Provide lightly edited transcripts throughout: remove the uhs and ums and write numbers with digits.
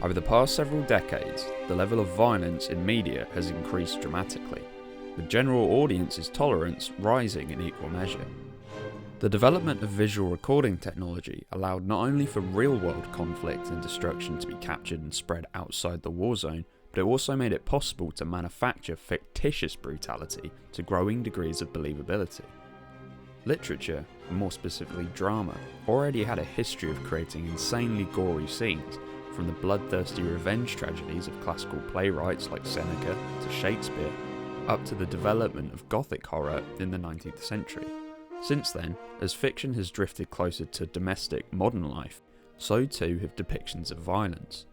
Over the past several decades, the level of violence in media has increased dramatically, with general audiences' tolerance rising in equal measure. The development of visual recording technology allowed not only for real-world conflict and destruction to be captured and spread outside the war zone, but it also made it possible to manufacture fictitious brutality to growing degrees of believability. Literature, and more specifically drama, already had a history of creating insanely gory scenes, from the bloodthirsty revenge tragedies of classical playwrights like Seneca to Shakespeare, up to the development of Gothic horror in the 19th century. Since then, as fiction has drifted closer to domestic modern life, so too have depictions of violence.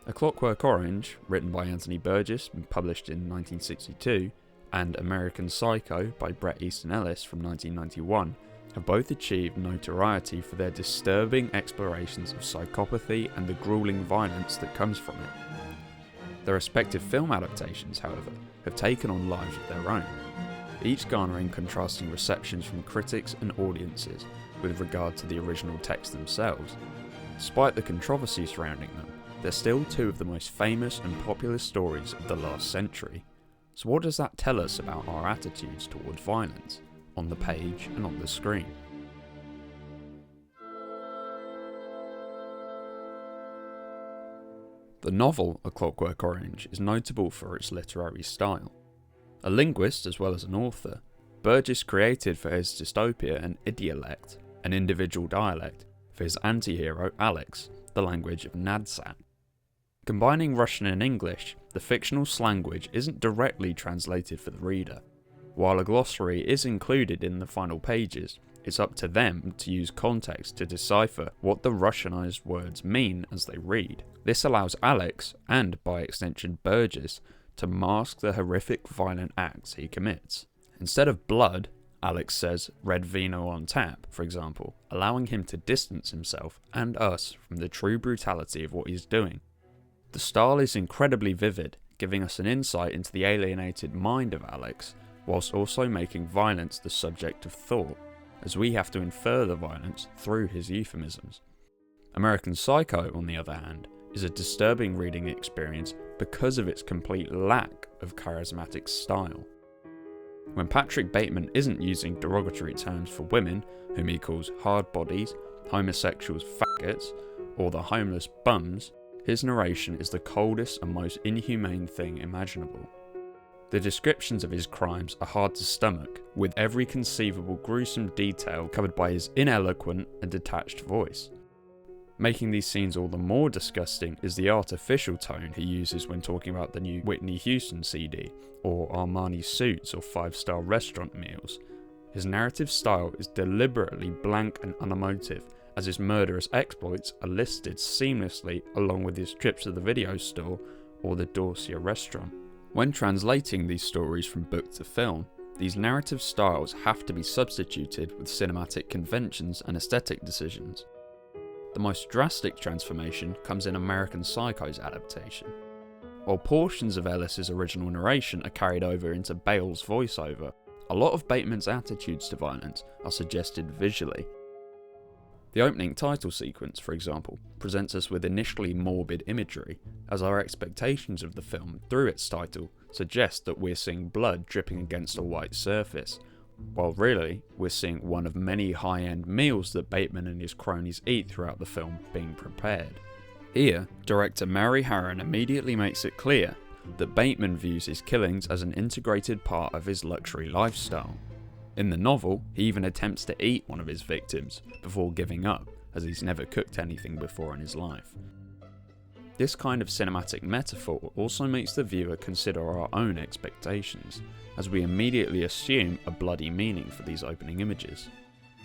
A Clockwork Orange, written by Anthony Burgess and published in 1962, and American Psycho by Bret Easton Ellis from 1991, have both achieved notoriety for their disturbing explorations of psychopathy and the grueling violence that comes from it. Their respective film adaptations, however, have taken on lives of their own, each garnering contrasting receptions from critics and audiences with regard to the original text themselves. Despite the controversy surrounding them, they're still two of the most famous and popular stories of the last century. So what does that tell us about our attitudes towards violence, on the page and on the screen? The novel A Clockwork Orange is notable for its literary style. A linguist as well as an author, Burgess created for his dystopia an idiolect, an individual dialect, for his anti-hero Alex, the language of Nadsat. Combining Russian and English, the fictional slanguage isn't directly translated for the reader. While a glossary is included in the final pages, it's up to them to use context to decipher what the Russianized words mean as they read. This allows Alex, and by extension Burgess, to mask the horrific violent acts he commits. Instead of blood, Alex says red vino on tap, for example, allowing him to distance himself and us from the true brutality of what he's doing. The style is incredibly vivid, giving us an insight into the alienated mind of Alex, whilst also making violence the subject of thought, as we have to infer the violence through his euphemisms. American Psycho, on the other hand, is a disturbing reading experience because of its complete lack of charismatic style. When Patrick Bateman isn't using derogatory terms for women, whom he calls hard bodies, homosexuals faggots, or the homeless bums, his narration is the coldest and most inhumane thing imaginable. The descriptions of his crimes are hard to stomach, with every conceivable gruesome detail covered by his ineloquent and detached voice. Making these scenes all the more disgusting is the artificial tone he uses when talking about the new Whitney Houston CD, or Armani suits or five-star restaurant meals. His narrative style is deliberately blank and unemotive, as his murderous exploits are listed seamlessly along with his trips to the video store or the Dorsia restaurant. When translating these stories from book to film, these narrative styles have to be substituted with cinematic conventions and aesthetic decisions. The most drastic transformation comes in American Psycho's adaptation. While portions of Ellis's original narration are carried over into Bale's voiceover, a lot of Bateman's attitudes to violence are suggested visually. The opening title sequence, for example, presents us with initially morbid imagery, as our expectations of the film through its title suggest that we're seeing blood dripping against a white surface, while really we're seeing one of many high-end meals that Bateman and his cronies eat throughout the film being prepared. Here, director Mary Harron immediately makes it clear that Bateman views his killings as an integrated part of his luxury lifestyle. In the novel, he even attempts to eat one of his victims before giving up, as he's never cooked anything before in his life. This kind of cinematic metaphor also makes the viewer consider our own expectations, as we immediately assume a bloody meaning for these opening images.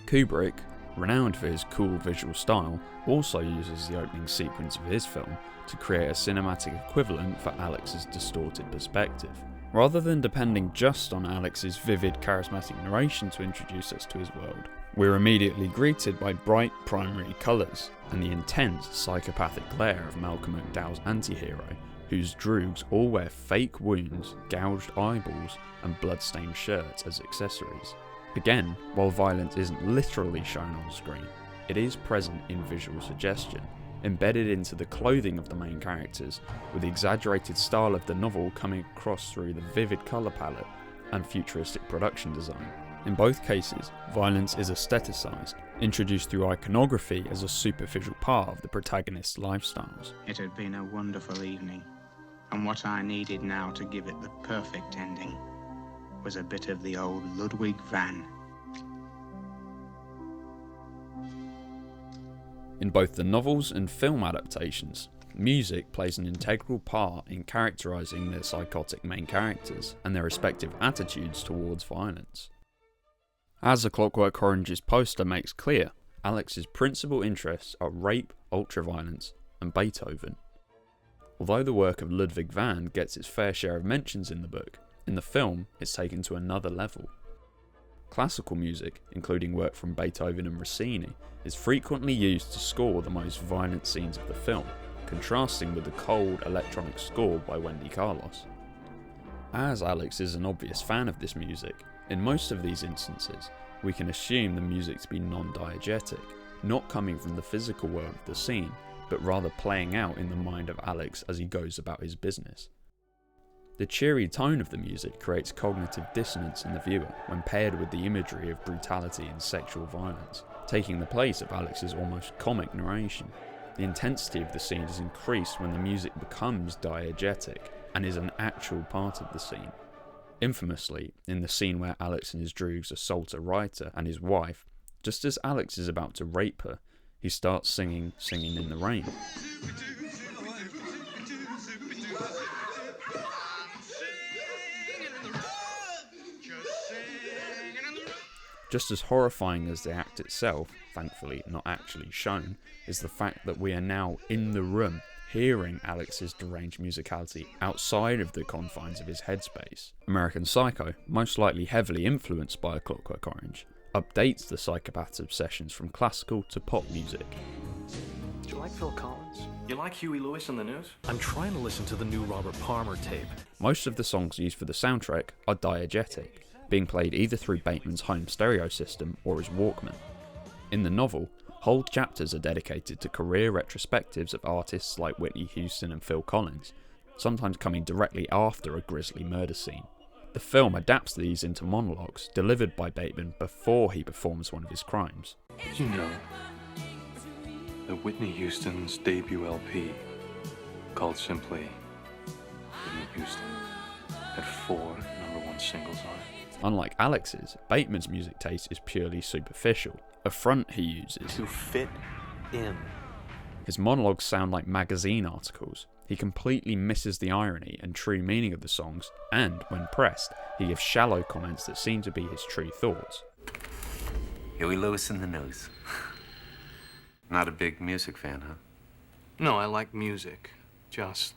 Kubrick, renowned for his cool visual style, also uses the opening sequence of his film to create a cinematic equivalent for Alex's distorted perspective. Rather than depending just on Alex's vivid, charismatic narration to introduce us to his world, we're immediately greeted by bright primary colours and the intense psychopathic glare of Malcolm McDowell's anti-hero, whose droogs all wear fake wounds, gouged eyeballs and blood-stained shirts as accessories. Again, while violence isn't literally shown on screen, it is present in visual suggestion, embedded into the clothing of the main characters, with the exaggerated style of the novel coming across through the vivid colour palette and futuristic production design. In both cases, violence is aestheticised, introduced through iconography as a superficial part of the protagonist's lifestyles. It had been a wonderful evening, and what I needed now to give it the perfect ending was a bit of the old Ludwig van. In both the novels and film adaptations, music plays an integral part in characterising the psychotic main characters and their respective attitudes towards violence. As A Clockwork Orange's poster makes clear, Alex's principal interests are rape, ultraviolence, and Beethoven. Although the work of Ludwig van gets its fair share of mentions in the book, in the film it's taken to another level. Classical music, including work from Beethoven and Rossini, is frequently used to score the most violent scenes of the film, contrasting with the cold electronic score by Wendy Carlos. As Alex is an obvious fan of this music, in most of these instances, we can assume the music to be non-diegetic, not coming from the physical world of the scene, but rather playing out in the mind of Alex as he goes about his business. The cheery tone of the music creates cognitive dissonance in the viewer when paired with the imagery of brutality and sexual violence, taking the place of Alex's almost comic narration. The intensity of the scene is increased when the music becomes diegetic and is an actual part of the scene. Infamously, in the scene where Alex and his droogs assault a writer and his wife, just as Alex is about to rape her, he starts singing Singing in the Rain. Just as horrifying as the act itself, thankfully not actually shown, is the fact that we are now in the room hearing Alex's deranged musicality outside of the confines of his headspace. American Psycho, most likely heavily influenced by A Clockwork Orange, updates the psychopath's obsessions from classical to pop music. Do you like Phil Collins? You like Huey Lewis in the news? I'm trying to listen to the new Robert Palmer tape. Most of the songs used for the soundtrack are diegetic, being played either through Bateman's home stereo system or his Walkman. In the novel, whole chapters are dedicated to career retrospectives of artists like Whitney Houston and Phil Collins, sometimes coming directly after a grisly murder scene. The film adapts these into monologues delivered by Bateman before he performs one of his crimes. Did you know that Whitney Houston's debut LP, called simply Whitney Houston, had 4 #1 singles on it? Unlike Alex's, Bateman's music taste is purely superficial, a front he uses To fit in. His monologues sound like magazine articles. He completely misses the irony and true meaning of the songs, and, when pressed, he gives shallow comments that seem to be his true thoughts. Huey Lewis in the news. Not a big music fan, huh? No, I like music. Just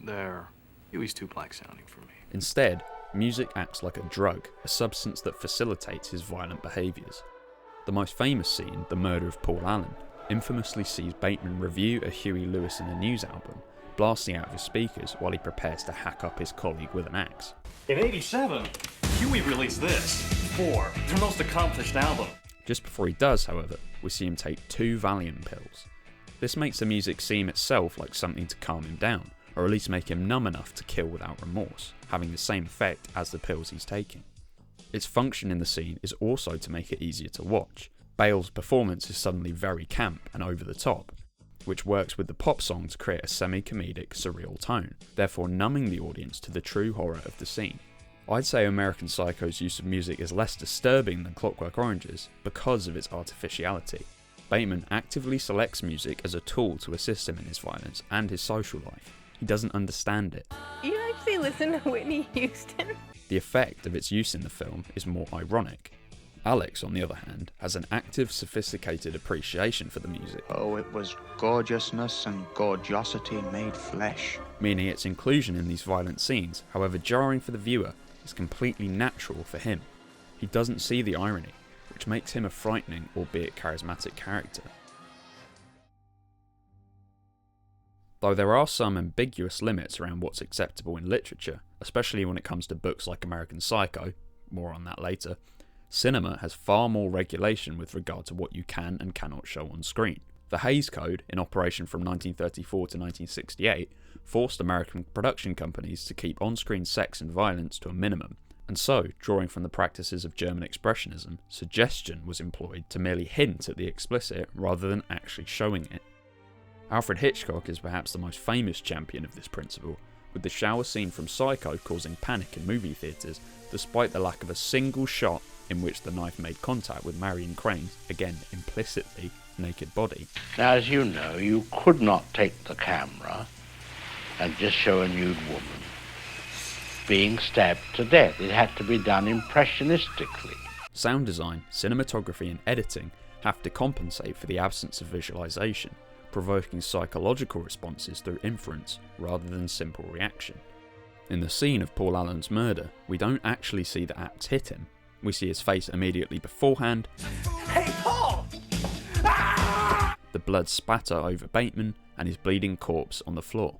Huey's too black sounding for me. Instead, music acts like a drug, a substance that facilitates his violent behaviours. The most famous scene, the murder of Paul Allen, infamously sees Bateman review a Huey Lewis in the News album, blasting out of his speakers while he prepares to hack up his colleague with an axe. In '87, Huey released this, 4, their most accomplished album. Just before he does, however, we see him take 2 Valium pills. This makes the music seem itself like something to calm him down, or at least make him numb enough to kill without remorse, having the same effect as the pills he's taking. Its function in the scene is also to make it easier to watch. Bale's performance is suddenly very camp and over the top, which works with the pop song to create a semi-comedic, surreal tone, therefore numbing the audience to the true horror of the scene. I'd say American Psycho's use of music is less disturbing than Clockwork Orange's because of its artificiality. Bateman actively selects music as a tool to assist him in his violence and his social life. He doesn't understand it. You actually listen to Whitney Houston? The effect of its use in the film is more ironic. Alex, on the other hand, has an active, sophisticated appreciation for the music. Oh, it was gorgeousness and gorgeosity made flesh. Meaning its inclusion in these violent scenes, however jarring for the viewer, is completely natural for him. He doesn't see the irony, which makes him a frightening, albeit charismatic character. Though there are some ambiguous limits around what's acceptable in literature, especially when it comes to books like American Psycho, more on that later, cinema has far more regulation with regard to what you can and cannot show on screen. The Hays Code, in operation from 1934 to 1968, forced American production companies to keep on-screen sex and violence to a minimum, and so, drawing from the practices of German Expressionism, suggestion was employed to merely hint at the explicit rather than actually showing it. Alfred Hitchcock is perhaps the most famous champion of this principle, with the shower scene from Psycho causing panic in movie theatres despite the lack of a single shot in which the knife made contact with Marion Crane's, again implicitly, naked body. Now, as you know, you could not take the camera and just show a nude woman being stabbed to death. It had to be done impressionistically. Sound design, cinematography and editing have to compensate for the absence of visualization, provoking psychological responses through inference rather than simple reaction. In the scene of Paul Allen's murder, we don't actually see the axe hit him. We see his face immediately beforehand, Hey, Paul! the blood spatter over Bateman, and his bleeding corpse on the floor.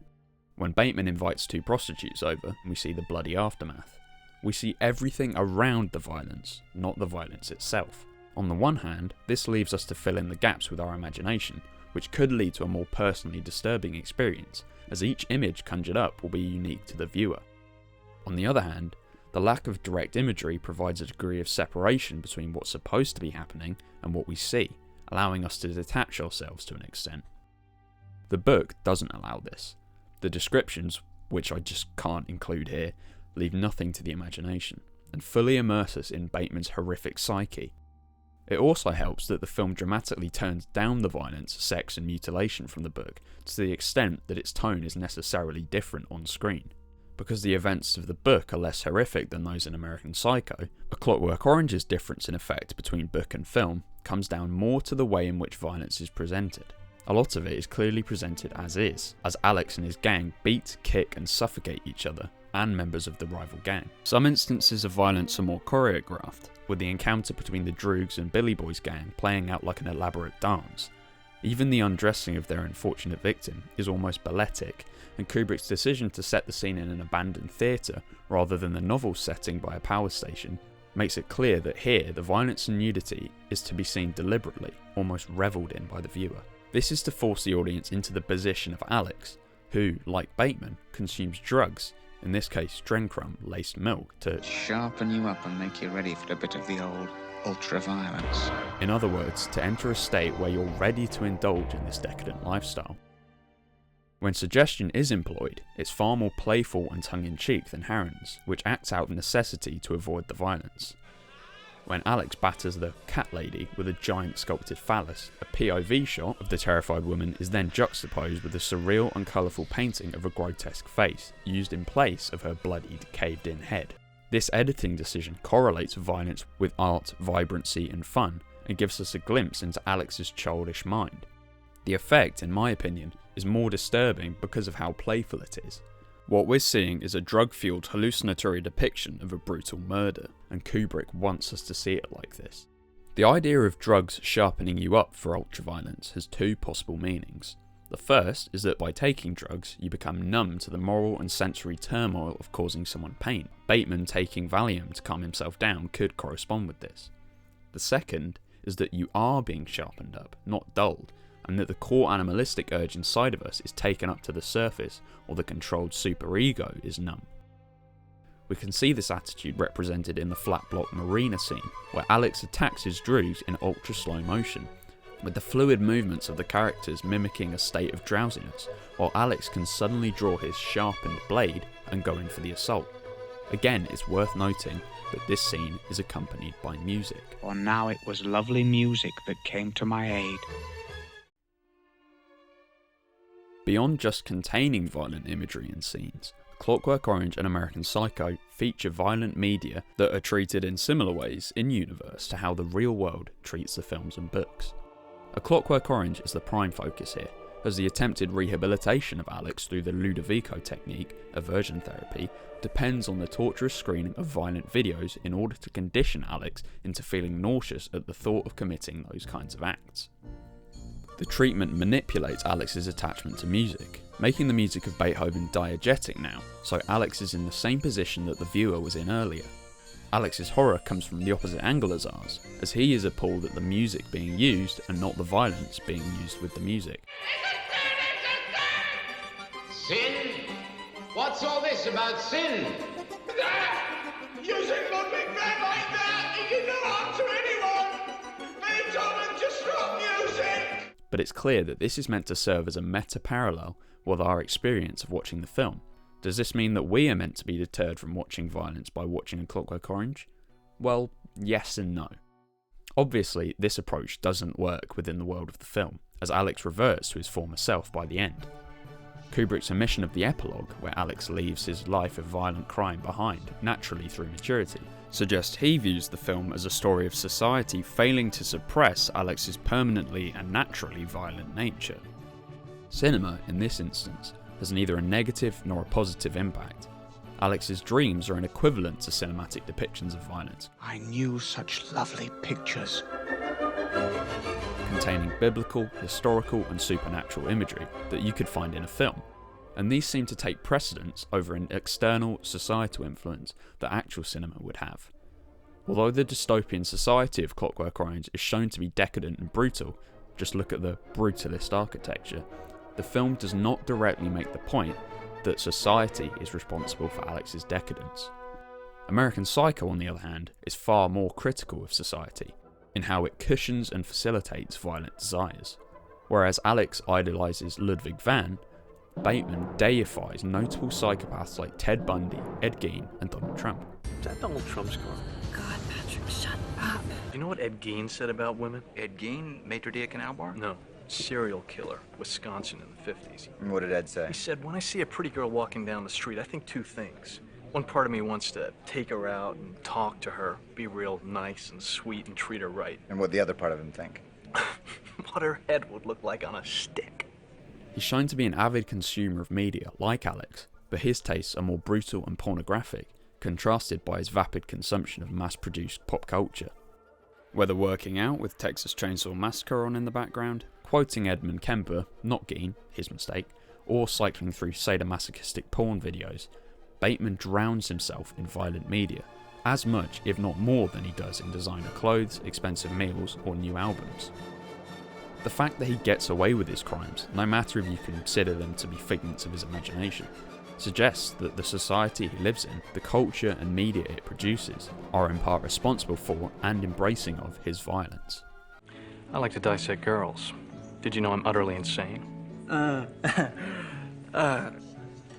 When Bateman invites two prostitutes over, we see the bloody aftermath. We see everything around the violence, not the violence itself. On the one hand, this leaves us to fill in the gaps with our imagination, which could lead to a more personally disturbing experience, as each image conjured up will be unique to the viewer. On the other hand, the lack of direct imagery provides a degree of separation between what's supposed to be happening and what we see, allowing us to detach ourselves to an extent. The book doesn't allow this. The descriptions, which I just can't include here, leave nothing to the imagination, and fully immerse us in Bateman's horrific psyche. It also helps that the film dramatically turns down the violence, sex and mutilation from the book to the extent that its tone is necessarily different on screen. Because the events of the book are less horrific than those in American Psycho, A Clockwork Orange's difference in effect between book and film comes down more to the way in which violence is presented. A lot of it is clearly presented as is, as Alex and his gang beat, kick and suffocate each other, and members of the rival gang. Some instances of violence are more choreographed, with the encounter between the Droogs and Billy Boy's gang playing out like an elaborate dance. Even the undressing of their unfortunate victim is almost balletic, and Kubrick's decision to set the scene in an abandoned theatre rather than the novel setting by a power station makes it clear that here the violence and nudity is to be seen deliberately, almost revelled in by the viewer. This is to force the audience into the position of Alex, who, like Bateman, consumes drugs, in this case Drencrum laced milk, to Sharpen you up and make you ready for a bit of the old ultra-violence. in other words, to enter a state where you're ready to indulge in this decadent lifestyle. When suggestion is employed, it's far more playful and tongue-in-cheek than Harron's, which acts out of necessity to avoid the violence. When Alex batters the cat lady with a giant sculpted phallus, a POV shot of the terrified woman is then juxtaposed with a surreal and colourful painting of a grotesque face, used in place of her bloodied, caved-in head. This editing decision correlates violence with art, vibrancy and fun, and gives us a glimpse into Alex's childish mind. The effect, in my opinion, is more disturbing because of how playful it is. What we're seeing is a drug-fueled hallucinatory depiction of a brutal murder, and Kubrick wants us to see it like this. The idea of drugs sharpening you up for ultraviolence has two possible meanings. The first is that by taking drugs, you become numb to the moral and sensory turmoil of causing someone pain. Bateman taking Valium to calm himself down could correspond with this. The second is that you are being sharpened up, not dulled, and that the core animalistic urge inside of us is taken up to the surface, or the controlled superego is numb. We can see this attitude represented in the flat block marina scene, where Alex attacks his Droogs in ultra slow motion, with the fluid movements of the characters mimicking a state of drowsiness, while Alex can suddenly draw his sharpened blade and go in for the assault. Again, it's worth noting that this scene is accompanied by music. For now it was lovely music that came to my aid. Beyond just containing violent imagery and scenes, Clockwork Orange and American Psycho feature violent media that are treated in similar ways in universe to how the real world treats the films and books. A Clockwork Orange is the prime focus here, as the attempted rehabilitation of Alex through the Ludovico technique, aversion therapy, depends on the torturous screening of violent videos in order to condition Alex into feeling nauseous at the thought of committing those kinds of acts. The treatment manipulates Alex's attachment to music, making the music of Beethoven diegetic now, so Alex is in the same position that the viewer was in earlier. Alex's horror comes from the opposite angle as ours, as he is appalled at the music being used and not the violence being used with the music. Sin? What's all this about sin? That! Using Ludwig van like that! He did no harm to anyone! Beethoven, just stop music! But it's clear that this is meant to serve as a meta-parallel with our experience of watching the film. Does this mean that we are meant to be deterred from watching violence by watching A Clockwork Orange? Well, yes and no. Obviously, this approach doesn't work within the world of the film, as Alex reverts to his former self by the end. Kubrick's omission of the epilogue, where Alex leaves his life of violent crime behind, naturally through maturity, suggests he views the film as a story of society failing to suppress Alex's permanently and naturally violent nature. Cinema, in this instance, has neither a negative nor a positive impact. Alex's dreams are an equivalent to cinematic depictions of violence. I knew such lovely pictures. Containing biblical, historical and supernatural imagery that you could find in a film, and these seem to take precedence over an external societal influence that actual cinema would have. Although the dystopian society of Clockwork Orange is shown to be decadent and brutal, just look at the brutalist architecture, the film does not directly make the point that society is responsible for Alex's decadence. American Psycho, on the other hand, is far more critical of society, in how it cushions and facilitates violent desires. Whereas Alex idolises Ludwig van, Bateman deifies notable psychopaths like Ted Bundy, Ed Gein and Donald Trump. Is that Donald Trump's car? God, Patrick, shut up. You know what Ed Gein said about women? Ed Gein, maitre d' canal bar? No. Serial killer, Wisconsin in the 50s. And what did Ed say? He said, when I see a pretty girl walking down the street, I think two things. One part of me wants to take her out and talk to her, be real nice and sweet and treat her right. And what'd the other part of him think? What her head would look like on a stick. He's shown to be an avid consumer of media, like Alex, but his tastes are more brutal and pornographic, contrasted by his vapid consumption of mass-produced pop culture. Whether working out with Texas Chainsaw Massacre on in the background, quoting Edmund Kemper, not Gein, his mistake, or cycling through sadomasochistic porn videos, Bateman drowns himself in violent media, as much, if not more, than he does in designer clothes, expensive meals, or new albums. The fact that he gets away with his crimes, no matter if you consider them to be figments of his imagination, suggests that the society he lives in, the culture and media it produces, are in part responsible for and embracing of his violence. I like to dissect girls. Did you know I'm utterly insane?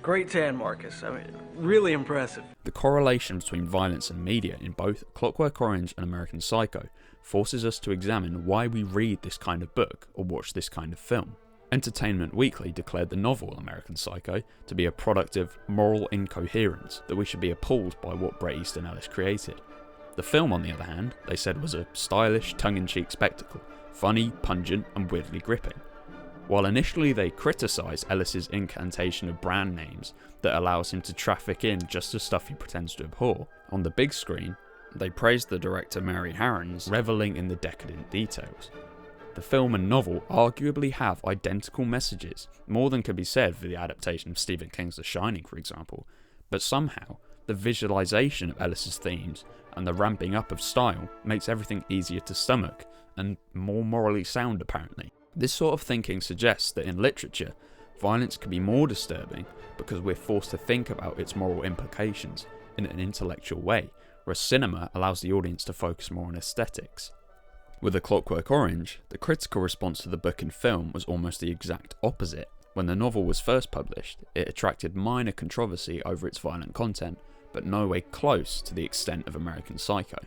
Great tan, Marcus. I mean, really impressive. The correlation between violence and media in both Clockwork Orange and American Psycho forces us to examine why we read this kind of book or watch this kind of film. Entertainment Weekly declared the novel American Psycho to be a product of moral incoherence, that we should be appalled by what Bret Easton Ellis created. The film, on the other hand, they said was a stylish, tongue-in-cheek spectacle, funny, pungent and weirdly gripping. While initially they criticised Ellis's incantation of brand names that allows him to traffic in just the stuff he pretends to abhor, on the big screen, they praised the director Mary Harron's revelling in the decadent details. The film and novel arguably have identical messages, more than could be said for the adaptation of Stephen King's The Shining, for example, but somehow the visualisation of Ellis's themes and the ramping up of style makes everything easier to stomach and more morally sound, apparently. This sort of thinking suggests that in literature, violence can be more disturbing because we're forced to think about its moral implications in an intellectual way, whereas cinema allows the audience to focus more on aesthetics. With A Clockwork Orange, the critical response to the book and film was almost the exact opposite. When the novel was first published, it attracted minor controversy over its violent content, but no way close to the extent of American Psycho.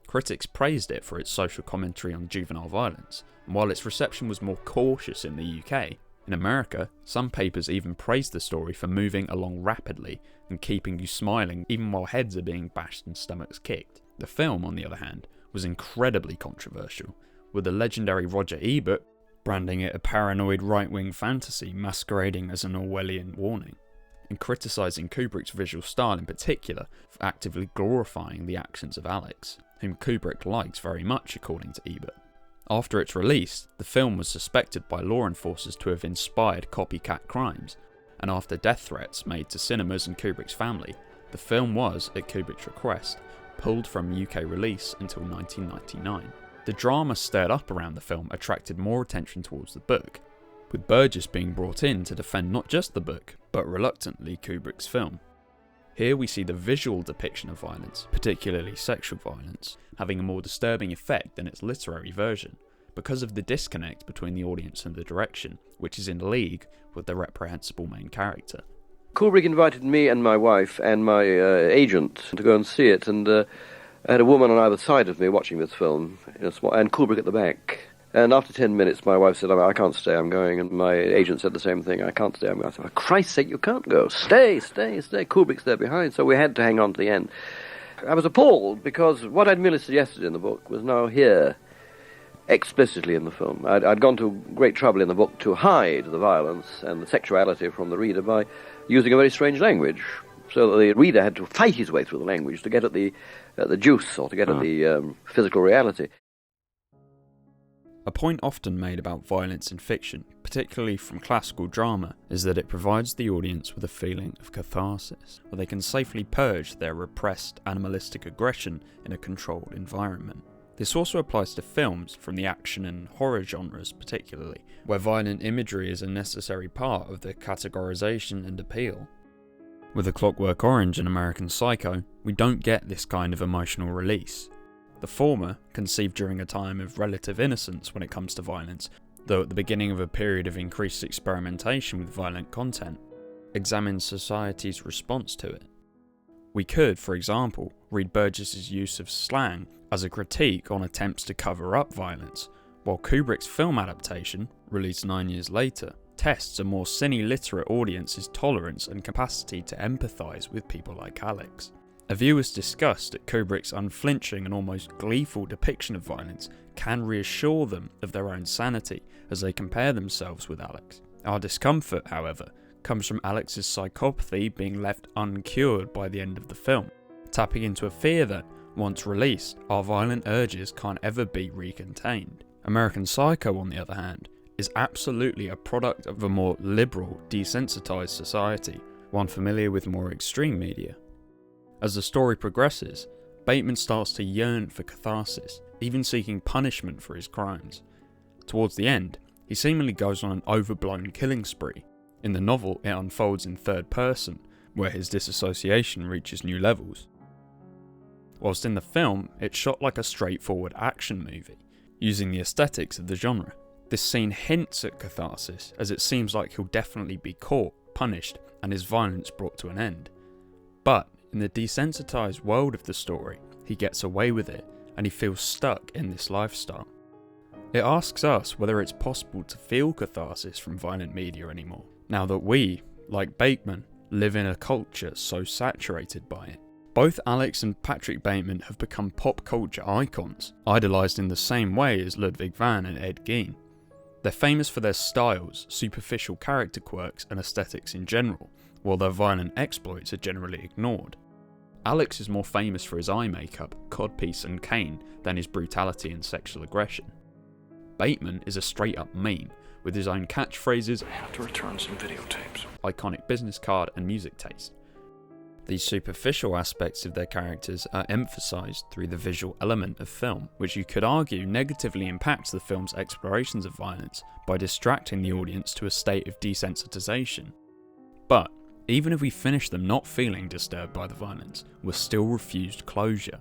Critics praised it for its social commentary on juvenile violence, and while its reception was more cautious in the UK, in America, some papers even praised the story for moving along rapidly and keeping you smiling even while heads are being bashed and stomachs kicked. The film, on the other hand, was incredibly controversial, with the legendary Roger Ebert branding it a paranoid right-wing fantasy masquerading as an Orwellian warning, and criticising Kubrick's visual style in particular for actively glorifying the actions of Alex, whom Kubrick likes very much according to Ebert. After its release, the film was suspected by law enforcers to have inspired copycat crimes, and after death threats made to cinemas and Kubrick's family, the film was, at Kubrick's request, pulled from UK release until 1999. The drama stirred up around the film attracted more attention towards the book, with Burgess being brought in to defend not just the book, but reluctantly Kubrick's film. Here we see the visual depiction of violence, particularly sexual violence, having a more disturbing effect than its literary version, because of the disconnect between the audience and the direction, which is in league with the reprehensible main character. Kubrick invited me and my wife and my agent to go and see it, and I had a woman on either side of me watching this film, and Kubrick at the back. And after 10 minutes, my wife said, I can't stay, I'm going. And my agent said the same thing, I can't stay, I'm going. I said, for Christ's sake, you can't go. Stay. Kubrick's there behind. So we had to hang on to the end. I was appalled because what I'd merely suggested in the book was now here, explicitly in the film. I'd gone to great trouble in the book to hide the violence and the sexuality from the reader by using a very strange language, so that the reader had to fight his way through the language to get at the juice, or to get at the physical reality. A point often made about violence in fiction, particularly from classical drama, is that it provides the audience with a feeling of catharsis, where they can safely purge their repressed animalistic aggression in a controlled environment. This also applies to films from the action and horror genres particularly, where violent imagery is a necessary part of the categorization and appeal. With A Clockwork Orange and American Psycho, we don't get this kind of emotional release. The former, conceived during a time of relative innocence when it comes to violence, though at the beginning of a period of increased experimentation with violent content, examines society's response to it. We could, for example, read Burgess's use of slang as a critique on attempts to cover up violence, while Kubrick's film adaptation, released 9 years later, tests a more cine-literate audience's tolerance and capacity to empathise with people like Alex. A viewer's disgust at Kubrick's unflinching and almost gleeful depiction of violence can reassure them of their own sanity as they compare themselves with Alex. Our discomfort, however, comes from Alex's psychopathy being left uncured by the end of the film, tapping into a fear that, once released, our violent urges can't ever be recontained. American Psycho, on the other hand, is absolutely a product of a more liberal, desensitized society, one familiar with more extreme media. As the story progresses, Bateman starts to yearn for catharsis, even seeking punishment for his crimes. Towards the end, he seemingly goes on an overblown killing spree. In the novel, it unfolds in third person, where his disassociation reaches new levels. Whilst in the film, it's shot like a straightforward action movie, using the aesthetics of the genre. This scene hints at catharsis, as it seems like he'll definitely be caught, punished, and his violence brought to an end. But in the desensitized world of the story, he gets away with it, and he feels stuck in this lifestyle. It asks us whether it's possible to feel catharsis from violent media anymore, now that we, like Bateman, live in a culture so saturated by it. Both Alex and Patrick Bateman have become pop culture icons, idolised in the same way as Ludwig van and Ed Gein. They're famous for their styles, superficial character quirks and aesthetics in general, while their violent exploits are generally ignored. Alex is more famous for his eye makeup, codpiece and cane than his brutality and sexual aggression. Bateman is a straight-up meme, with his own catchphrases, I have to return some videotapes, iconic business card and music taste. These superficial aspects of their characters are emphasised through the visual element of film, which you could argue negatively impacts the film's explorations of violence by distracting the audience to a state of desensitization. But even if we finish them not feeling disturbed by the violence, we're still refused closure.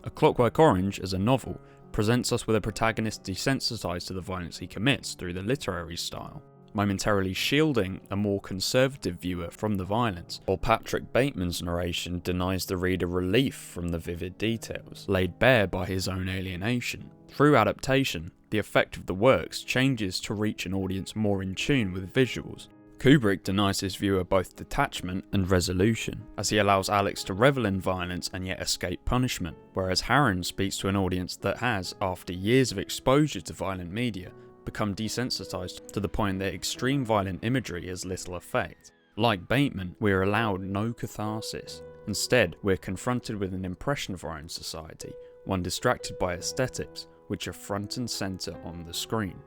A Clockwork Orange, as a novel, presents us with a protagonist desensitised to the violence he commits through the literary style, momentarily shielding a more conservative viewer from the violence, while Patrick Bateman's narration denies the reader relief from the vivid details, laid bare by his own alienation. Through adaptation, the effect of the works changes to reach an audience more in tune with visuals. Kubrick denies his viewer both detachment and resolution, as he allows Alex to revel in violence and yet escape punishment, whereas Harron speaks to an audience that has, after years of exposure to violent media, become desensitized to the point that extreme violent imagery has little effect. Like Bateman, we are allowed no catharsis. Instead, we're confronted with an impression of our own society, one distracted by aesthetics, which are front and center on the screen.